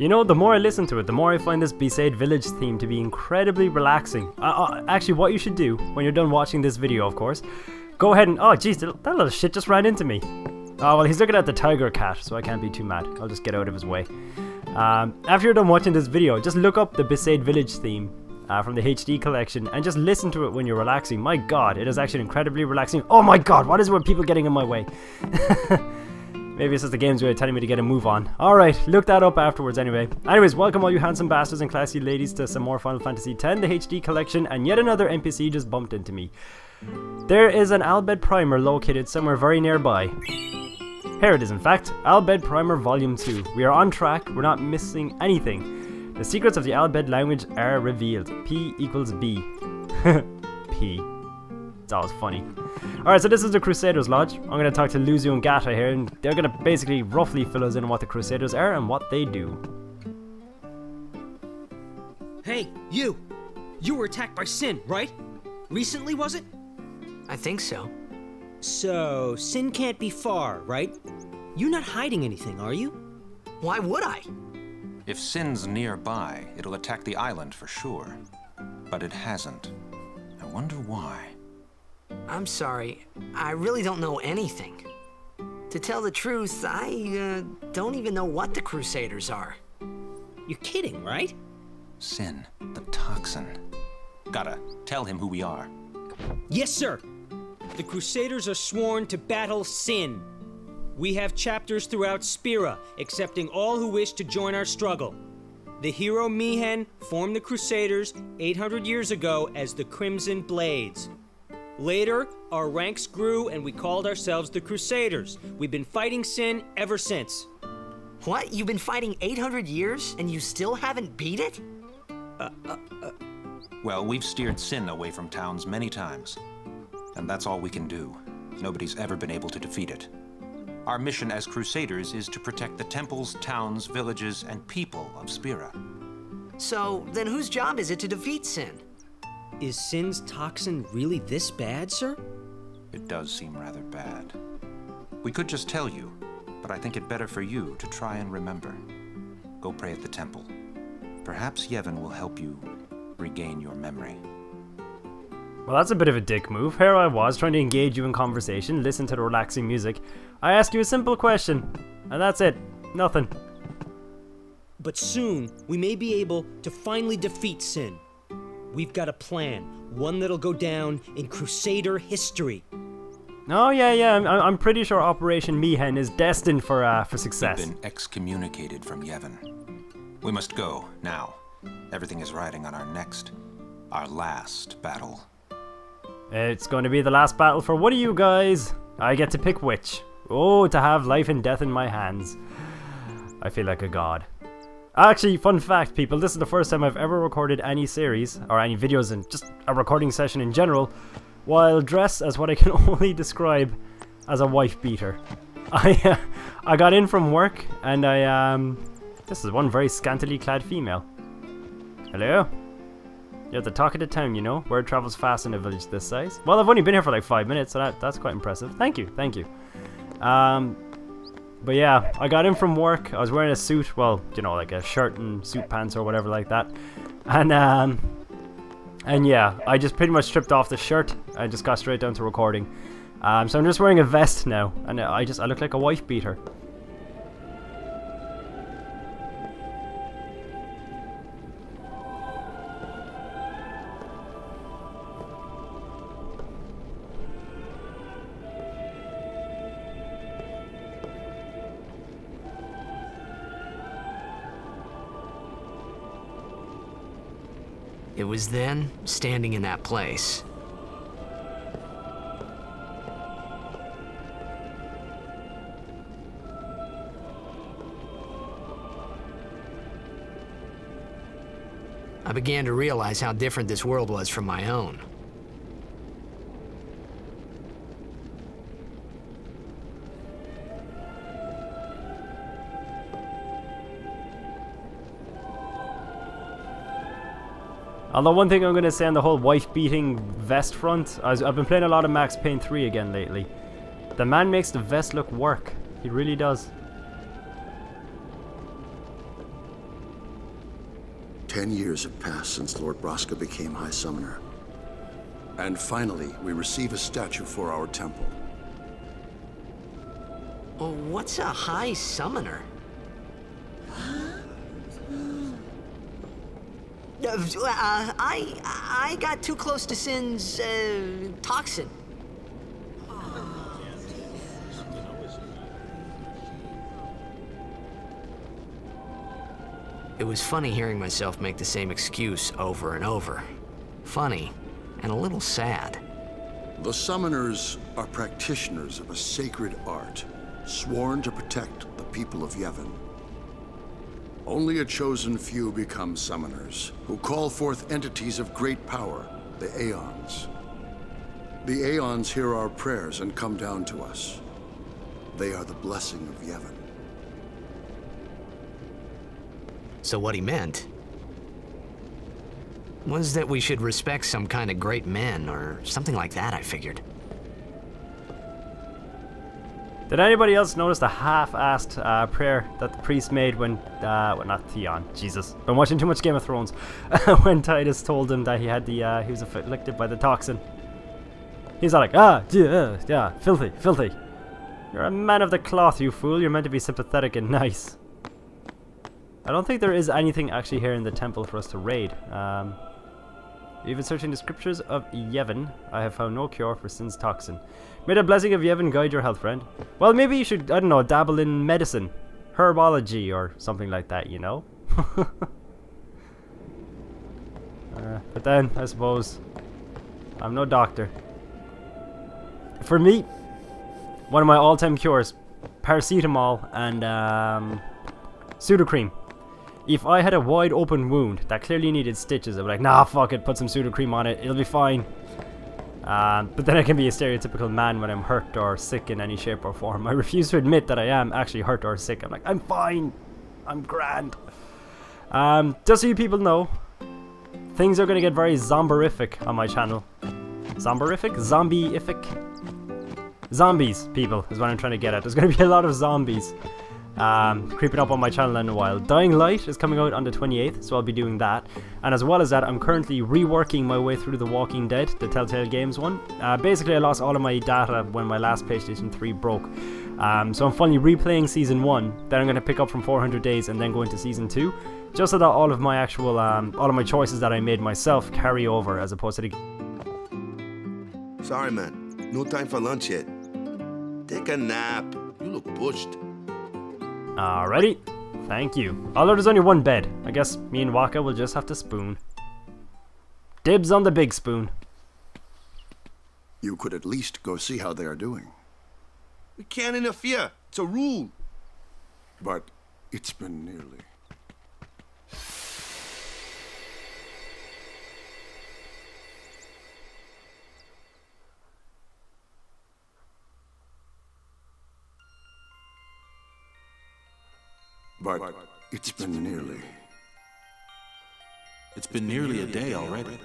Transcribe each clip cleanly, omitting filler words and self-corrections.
You know, the more I listen to it, the more I find this Besaid Village theme to be incredibly relaxing. Actually, what you should do, when you're done watching this video, of course, go ahead and... Oh, jeez, that little shit just ran into me. Oh, well, he's looking at the tiger cat, so I can't be too mad. I'll just get out of his way. After you're done watching this video, just look up the Besaid Village theme from the HD collection and just listen to it when you're relaxing. My god, it is actually incredibly relaxing. Oh my god, what is it with people getting in my way? Maybe it's just the game's way of telling me to get a move on. Alright, look that up afterwards anyway. Anyways, welcome all you handsome bastards and classy ladies to some more Final Fantasy X, the HD collection, and yet another NPC just bumped into me. There is an Bhed primer located somewhere very nearby. Here it is, in fact, Bhed Primer Volume 2. We are on track, we're not missing anything. The secrets of the Bhed language are revealed. P equals B. P. That was funny. Alright, so this is the Crusaders Lodge. I'm going to talk to Luzu and Gata here, and they're going to basically roughly fill us in on what the Crusaders are and what they do. Hey, you! You were attacked by Sin, right? Recently, was it? I think so. So, Sin can't be far, right? You're not hiding anything, are you? Why would I? If Sin's nearby, it'll attack the island for sure. But it hasn't. I wonder why. I'm sorry, I really don't know anything. To tell the truth, I don't even know what the Crusaders are. You're kidding, right? Sin, the toxin. Gotta tell him who we are. Yes, sir! The Crusaders are sworn to battle Sin. We have chapters throughout Spira, accepting all who wish to join our struggle. The hero Mihen formed the Crusaders 800 years ago as the Crimson Blades. Later, our ranks grew and we called ourselves the Crusaders. We've been fighting Sin ever since. What? You've been fighting 800 years and you still haven't beat it? Well, we've steered Sin away from towns many times. And that's all we can do. Nobody's ever been able to defeat it. Our mission as Crusaders is to protect the temples, towns, villages, and people of Spira. So, then whose job is it to defeat Sin? Is Sin's toxin really this bad, sir? It does seem rather bad. We could just tell you, but I think it better for you to try and remember. Go pray at the temple. Perhaps Yevon will help you regain your memory. Well, that's a bit of a dick move. Here I was trying to engage you in conversation, listen to the relaxing music. I ask you a simple question, and that's it. Nothing. But soon, we may be able to finally defeat Sin. We've got a plan, one that'll go down in Crusader history. Oh yeah, I'm pretty sure Operation Mihen is destined for success. We've been excommunicated from Yevon. We must go, now. Everything is riding on our last battle. It's going to be the last battle for one of you guys. I get to pick which. Oh, to have life and death in my hands. I feel like a god. Actually, fun fact, people, this is the first time I've ever recorded any series, or any videos, and just a recording session in general, while dressed as what I can only describe as a wife beater. I got in from work, and this is one very scantily clad female. Hello? You're the talk of the town, you know. Word travels fast in a village this size. Well, I've only been here for like 5 minutes, so that's quite impressive. Thank you. But yeah, I got in from work. I was wearing a suit, well, you know, like a shirt and suit pants or whatever like that. And yeah, I just pretty much stripped off the shirt. I just got straight down to recording. So I'm just wearing a vest now, and I look like a wife beater. It was then, standing in that place. I began to realize how different this world was from my own. Although one thing I'm going to say on the whole wife-beating vest front, I've been playing a lot of Max Payne 3 again lately. The man makes the vest look work. He really does. 10 years have passed since Lord Braska became High Summoner. And finally, we receive a statue for our temple. Well, what's a High Summoner? I got too close to Sin's, toxin. It was funny hearing myself make the same excuse over and over. Funny, and a little sad. The Summoners are practitioners of a sacred art, sworn to protect the people of Yevon. Only a chosen few become Summoners, who call forth entities of great power, the Aeons. The Aeons hear our prayers and come down to us. They are the blessing of Yevon. So what he meant was that we should respect some kind of great men, or something like that, I figured. Did anybody else notice the half-assed prayer that the priest made when, well, not Theon, Jesus, been watching too much Game of Thrones, when Tidus told him that he had the, he was afflicted by the toxin. He's all like, yeah, filthy, filthy. You're a man of the cloth, you fool, you're meant to be sympathetic and nice. I don't think there is anything actually here in the temple for us to raid. Even searching the scriptures of Yevon, I have found no cure for Sin's toxin. May the blessing of Yevon guide your health, friend. Well, maybe you should, I don't know, dabble in medicine, herbology, or something like that, you know? But then, I suppose, I'm no doctor. For me, one of my all-time cures, paracetamol and pseudocream. If I had a wide open wound that clearly needed stitches, I'd be like, nah, fuck it, put some pseudocream on it, it'll be fine. But then I can be a stereotypical man when I'm hurt or sick in any shape or form. I refuse to admit that I am actually hurt or sick. I'm like, I'm fine, I'm grand. Just so you people know, things are going to get very zomberific on my channel. Zomberific? Zombie-ific? Zombies, people, is what I'm trying to get at. There's going to be a lot of zombies creeping up on my channel in a while. Dying Light is coming out on the 28th, so I'll be doing that. And as well as that, I'm currently reworking my way through The Walking Dead, the Telltale Games one. Basically, I lost all of my data when my last PlayStation 3 broke. So I'm finally replaying Season 1, then I'm going to pick up from 400 Days and then go into Season 2, just so that all of my actual, all of my choices that I made myself carry over, as opposed to the... Sorry, man. No time for lunch yet. Take a nap. You look pushed. Alrighty, thank you. Although there's only one bed, I guess me and Wakka will just have to spoon. Dibs on the big spoon. You could at least go see how they are doing. We can't interfere. It's a rule. But it's been nearly. But it's been nearly. It's been nearly a day already.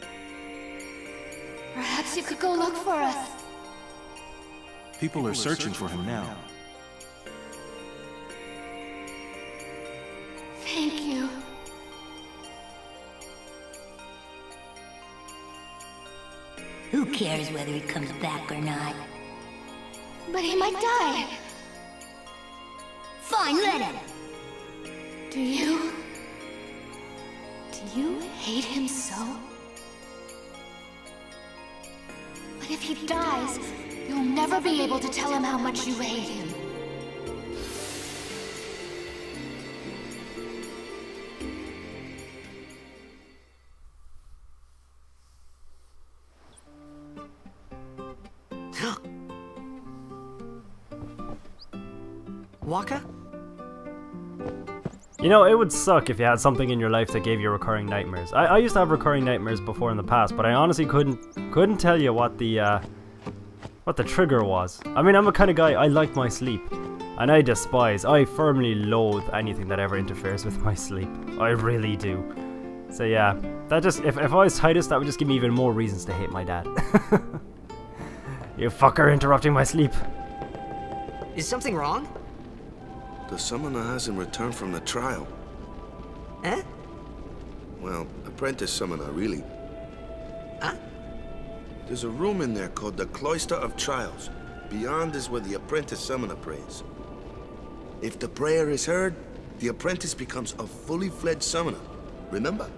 Perhaps you could go look for us. People are searching for him now. Thank you. Who cares whether he comes back or not? But he might die. Fine, let him. Do you hate him so? But if he dies, you'll never be able to tell him how much you hate him. Wakka? You know, it would suck if you had something in your life that gave you recurring nightmares. I used to have recurring nightmares before in the past, but I honestly couldn't tell you what the trigger was. I mean, I'm a kind of guy, I like my sleep. And I firmly loathe anything that ever interferes with my sleep. I really do. So yeah, that just, if I was Tidus, that would just give me even more reasons to hate my dad. You fucker interrupting my sleep. Is something wrong? The summoner hasn't returned from the trial. Eh? Well, apprentice summoner, really. Huh? There's a room in there called the Cloister of Trials. Beyond is where the apprentice summoner prays. If the prayer is heard, the apprentice becomes a fully fledged summoner. Remember?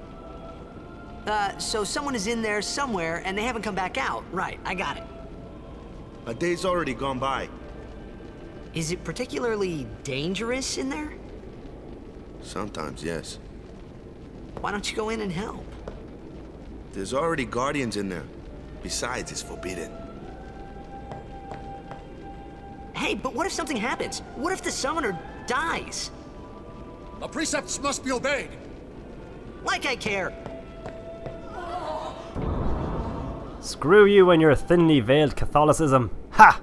So someone is in there somewhere and they haven't come back out. Right, I got it. A day's already gone by. Is it particularly dangerous in there? Sometimes, yes. Why don't you go in and help? There's already guardians in there. Besides, it's forbidden. Hey, but what if something happens? What if the summoner dies? The precepts must be obeyed. Like I care. Screw you and your thinly veiled Catholicism. Ha!